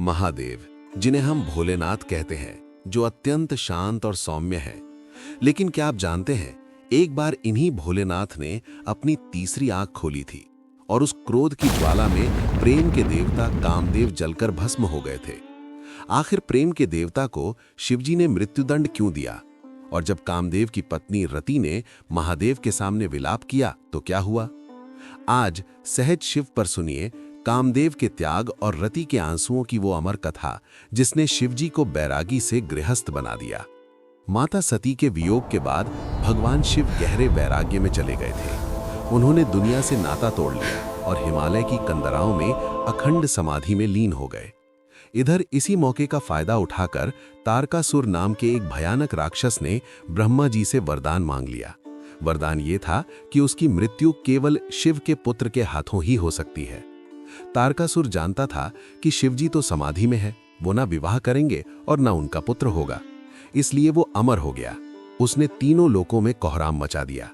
महादेव, जिन्हें हम भोलेनाथ कहते हैं, जो अत्यंत शांत और सौम्य है। लेकिन क्या आप जानते हैं, एक बार इन्हीं भोलेनाथ ने अपनी तीसरी आंख खोली थी और उस क्रोध की ज्वाला में प्रेम के देवता कामदेव जलकर भस्म हो गए थे। आखिर प्रेम के देवता को शिवजी ने मृत्युदंड क्यों दिया? और जब कामदेव की पत्नी रति ने महादेव के सामने विलाप किया तो क्या हुआ? आज सहज शिव पर सुनिए कामदेव के त्याग और रति के आंसुओं की वो अमर कथा, जिसने शिवजी को बैरागी से गृहस्थ बना दिया। माता सती के वियोग के बाद भगवान शिव गहरे वैराग्य में चले गए थे। उन्होंने दुनिया से नाता तोड़ लिया और हिमालय की कंदराओं में अखंड समाधि में लीन हो गए। इधर इसी मौके का फायदा उठाकर तारकासुर नाम के एक भयानक राक्षस ने ब्रह्मा जी से वरदान मांग लिया। वरदान ये था कि उसकी मृत्यु केवल शिव के पुत्र के हाथों ही हो सकती है। तारकासुर जानता था कि शिवजी तो समाधि में है, वो ना विवाह करेंगे और ना उनका पुत्र होगा, इसलिए वो अमर हो गया। उसने तीनों लोकों में कोहराम मचा दिया।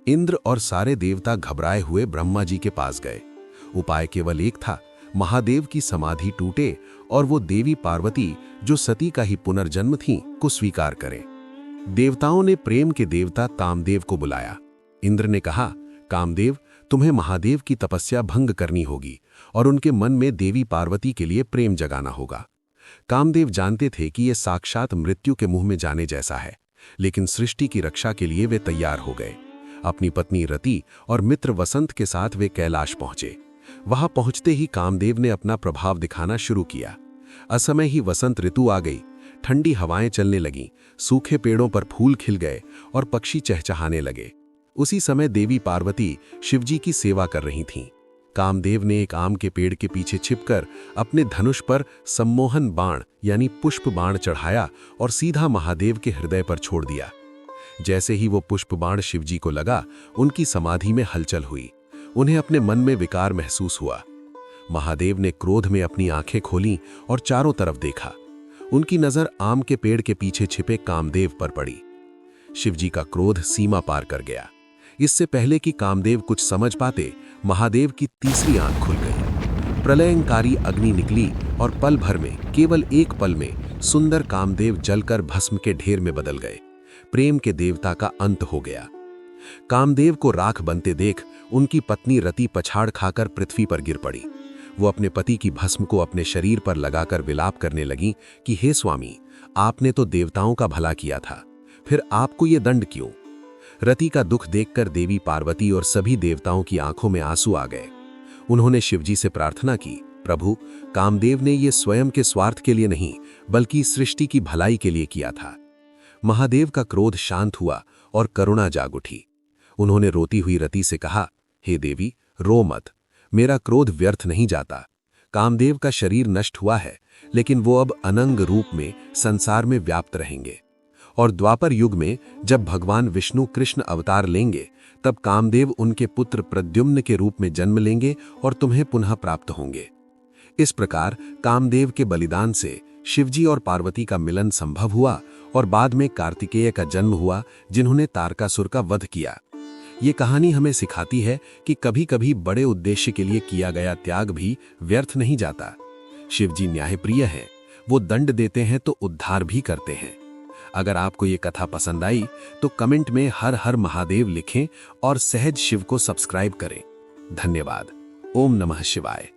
इंद्र और सारे देवता घबराए हुए ब्रह्मा जी के पास गए। उपाय केवल एक था, महादेव की समाधि टूटे और वो देवी पार्वती, जो सती का ही पुनर्जन्म थी, को स्वीकार करें। देवताओं ने प्रेम के देवता कामदेव को बुलाया। इंद्र ने कहा, कामदेव, तुम्हें महादेव की तपस्या भंग करनी होगी और उनके मन में देवी पार्वती के लिए प्रेम जगाना होगा। कामदेव जानते थे कि यह साक्षात मृत्यु के मुंह में जाने जैसा है, लेकिन सृष्टि की रक्षा के लिए वे तैयार हो गए। अपनी पत्नी रति और मित्र वसंत के साथ वे कैलाश पहुंचे। वहां पहुंचते ही कामदेव ने अपना प्रभाव दिखाना शुरू किया। असमय ही वसंत ऋतु आ गई। ठंडी हवाएं चलने लगीं, सूखे पेड़ों पर फूल खिल गए और पक्षी चहचहाने लगे। उसी समय देवी पार्वती शिवजी की सेवा कर रही थीं। कामदेव ने एक आम के पेड़ के पीछे छिपकर अपने धनुष पर सम्मोहन बाण यानी पुष्प बाण चढ़ाया और सीधा महादेव के हृदय पर छोड़ दिया। जैसे ही वो पुष्प बाण शिवजी को लगा, उनकी समाधि में हलचल हुई। उन्हें अपने मन में विकार महसूस हुआ। महादेव ने क्रोध में अपनी आंखें खोलीं और चारों तरफ देखा। उनकी नजर आम के पेड़ के पीछे छिपे कामदेव पर पड़ी। शिवजी का क्रोध सीमा पार कर गया। इससे पहले कि कामदेव कुछ समझ पाते, महादेव की तीसरी आंख खुल गई। प्रलयंकारी अग्नि निकली और पल भर में, केवल एक पल में, सुंदर कामदेव जलकर भस्म के ढेर में बदल गए। प्रेम के देवता का अंत हो गया। कामदेव को राख बनते देख उनकी पत्नी रति पछाड़ खाकर पृथ्वी पर गिर पड़ी। वो अपने पति की भस्म को अपने शरीर पर लगाकर विलाप करने लगी कि हे स्वामी, आपने तो देवताओं का भला किया था, फिर आपको ये दंड क्यों? रति का दुख देखकर देवी पार्वती और सभी देवताओं की आंखों में आंसू आ गए। उन्होंने शिवजी से प्रार्थना की, प्रभु, कामदेव ने ये स्वयं के स्वार्थ के लिए नहीं, बल्कि सृष्टि की भलाई के लिए किया था। महादेव का क्रोध शांत हुआ और करुणा जाग उठी। उन्होंने रोती हुई रति से कहा, हे देवी, रो मत, मेरा क्रोध व्यर्थ नहीं जाता। कामदेव का शरीर नष्ट हुआ है, लेकिन वो अब अनंग रूप में संसार में व्याप्त रहेंगे। और द्वापर युग में जब भगवान विष्णु कृष्ण अवतार लेंगे, तब कामदेव उनके पुत्र प्रद्युम्न के रूप में जन्म लेंगे और तुम्हें पुनः प्राप्त होंगे। इस प्रकार कामदेव के बलिदान से शिवजी और पार्वती का मिलन संभव हुआ और बाद में कार्तिकेय का जन्म हुआ, जिन्होंने तारकासुर का वध किया। ये कहानी हमें सिखाती है कि कभी-कभी बड़े उद्देश्य के लिए किया गया त्याग भी व्यर्थ नहीं जाता। शिवजी न्यायप्रिय हैं, वो दंड देते हैं तो उद्धार भी करते हैं। अगर आपको ये कथा पसंद आई तो कमेंट में हर हर महादेव लिखें और सहज शिव को सब्सक्राइब करें। धन्यवाद। ओम नमः शिवाय।